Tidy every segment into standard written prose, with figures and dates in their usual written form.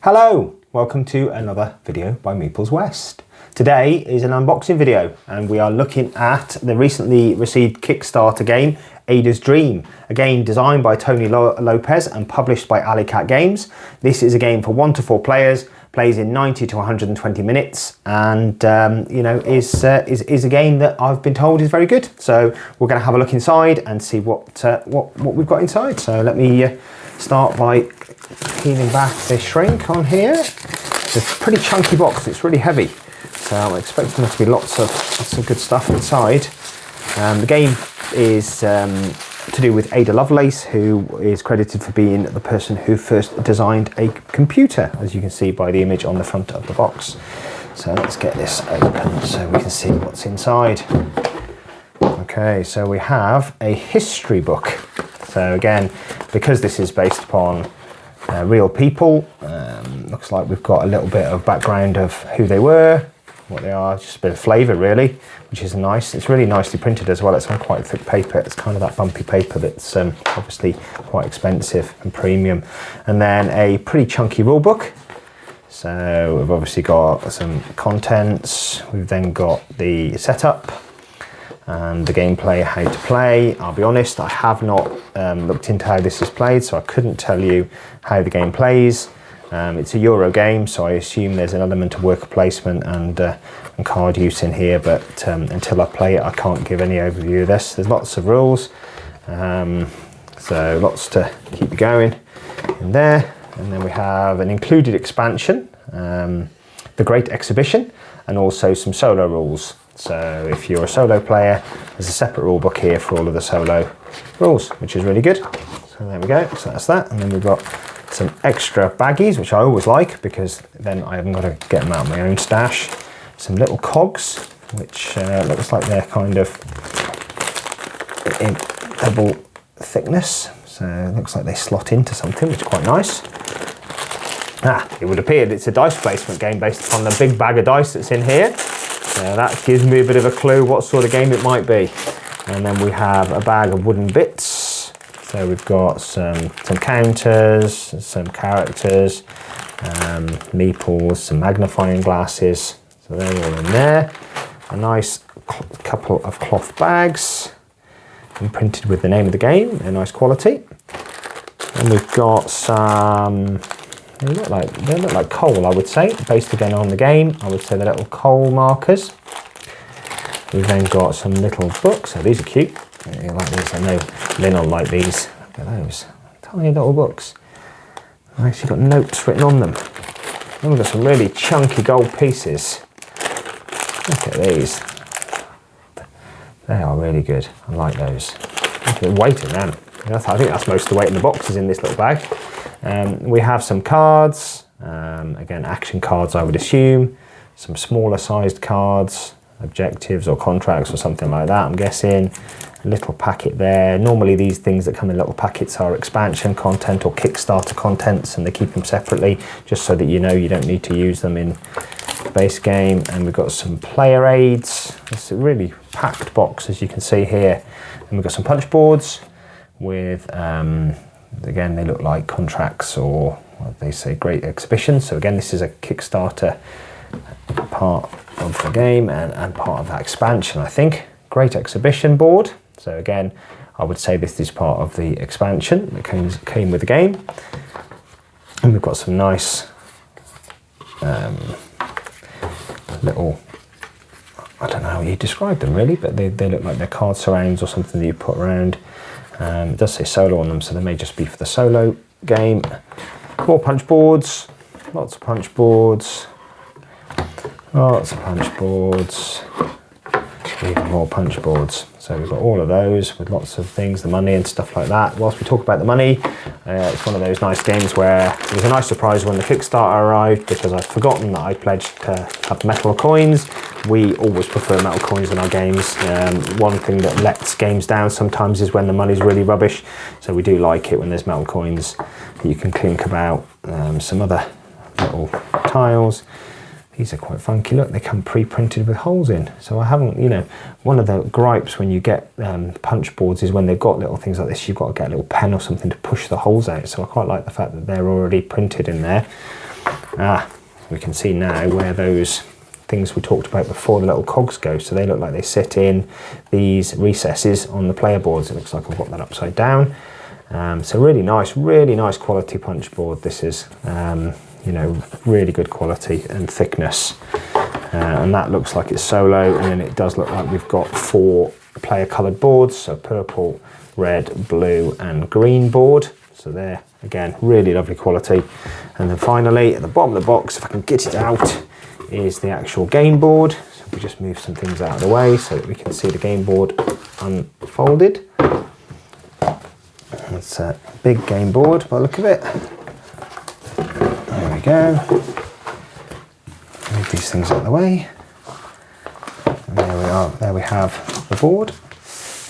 Hello, welcome to another video by Meeples West. Today is an unboxing video and we are looking at the recently received Kickstarter game, Ada's Dream, a game designed by Tony Lopez and published by Alley Cat Games. This is a game for 1 to 4 players, plays in 90 to 120 minutes and is a game that I've been told is very good. So we're going to have a look inside and see what we've got inside. So let me start by peeling back the shrink on here. It's a pretty chunky box, it's really heavy. So I'm expecting there to be lots of good stuff inside. The game is to do with Ada Lovelace, who is credited for being the person who first designed a computer, as you can see by the image on the front of the box. So let's get this open so we can see what's inside. Okay, so we have a history book. So again, because this is based upon real people, looks like we've got a little bit of background of who they were, what they are, just a bit of flavour really, which is nice. It's really nicely printed as well. It's on quite thick paper. It's kind of that bumpy paper that's obviously quite expensive and premium. And then a pretty chunky rule book. So we've obviously got some contents. We've then got the setup and the gameplay, how to play. I'll be honest, I have not looked into how this is played, so I couldn't tell you how the game plays. It's a Euro game, so I assume there's an element of worker placement and card use in here, but until I play it, I can't give any overview of this. There's lots of rules, so lots to keep you going in there. And then we have an included expansion, the Great Exhibition, and also some solo rules. So if you're a solo player, there's a separate rule book here for all of the solo rules, which is really good. So there we go, so that's that. And then we've got some extra baggies, which I always like because then I haven't got to get them out of my own stash. Some little cogs, which looks like they're kind of in double thickness. So it looks like they slot into something, which is quite nice. It would appear that it's a dice placement game based upon the big bag of dice that's in here. So that gives me a bit of a clue what sort of game it might be. And then we have a bag of wooden bits. So we've got some counters, some characters, meeples, some magnifying glasses. So they're all in there. A nice couple of cloth bags imprinted with the name of the game, they're nice quality. And we've got some, they look like coal, I would say, based again on the game. I would say they're little coal markers. We've then got some little books. So these are cute. You like these? I know Lynn like these. Look at those. Tiny little books. Nice, you've got notes written on them. Then we've got some really chunky gold pieces. Look at these. They are really good. I like those. There's a bit of weight in them. I think that's most of the weight in the box is in this little bag. We have some cards, again action cards I would assume, some smaller sized cards, objectives or contracts or something like that I'm guessing. A little packet there. Normally these things that come in little packets are expansion content or Kickstarter contents and they keep them separately just so that you know you don't need to use them in the base game. And we've got some player aids. It's a really packed box as you can see here. And we've got some punch boards with again, they look like contracts or what they say, Great Exhibition. So again, this is a Kickstarter part of the game and part of that expansion, I think. Great Exhibition board. So again, I would say this is part of the expansion that came with the game. And we've got some nice little, I don't know how you describe them really, but they look like they're card surrounds or something that you put around. It does say solo on them, so they may just be for the solo game. More punch boards, lots of punch boards, lots of punch boards, even more punch boards. So we've got all of those with lots of things, the money and stuff like that. Whilst we talk about the money, it's one of those nice games where it was a nice surprise when the Kickstarter arrived because I'd forgotten that I pledged to have metal coins. We always prefer metal coins in our games. One thing that lets games down sometimes is when the money's really rubbish. So we do like it when there's metal coins that you can clink about. Some other little tiles. These are quite funky. Look, they come pre-printed with holes in. So I haven't, one of the gripes when you get punch boards is when they've got little things like this, you've got to get a little pen or something to push the holes out. So I quite like the fact that they're already printed in there. We can see now where those things we talked about before, the little cogs go. So they look like they sit in these recesses on the player boards. It looks like I've got that upside down. So really nice quality punch board. This is, you know, really good quality and thickness. And that looks like it's solo, and then it does look like we've got 4 player coloured boards, so purple, red, blue and green board. So there, again, really lovely quality. And then finally, at the bottom of the box, if I can get it out, is the actual game board. So we just move some things out of the way so that we can see the game board unfolded. It's a big game board by the look of it. There we go. Move these things out of the way. And there we are, there we have the board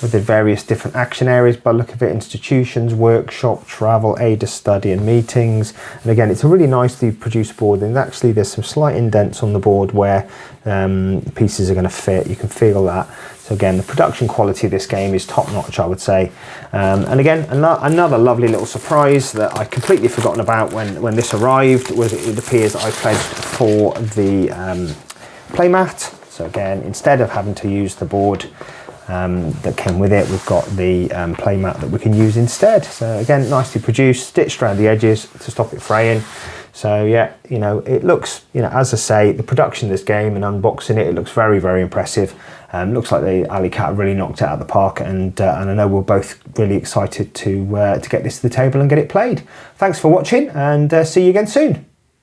with the various different action areas by the look of it: institutions, workshop, travel, aid to study and meetings. And again, it's a really nicely produced board, and actually there's some slight indents on the board where pieces are going to fit. You can feel that. So again, the production quality of this game is top notch, I would say. And again, another lovely little surprise that I'd completely forgotten about when this arrived was it appears that I pledged for the playmat. So again, instead of having to use the board that came with it, we've got the playmat that we can use instead. So again, nicely produced, stitched around the edges to stop it fraying. So yeah, you know, it looks, you know, as I say, the production of this game and unboxing it looks very, very impressive. Looks like the Alley Cat really knocked it out of the park, and I know we're both really excited to get this to the table and get it played. Thanks for watching, and see you again soon.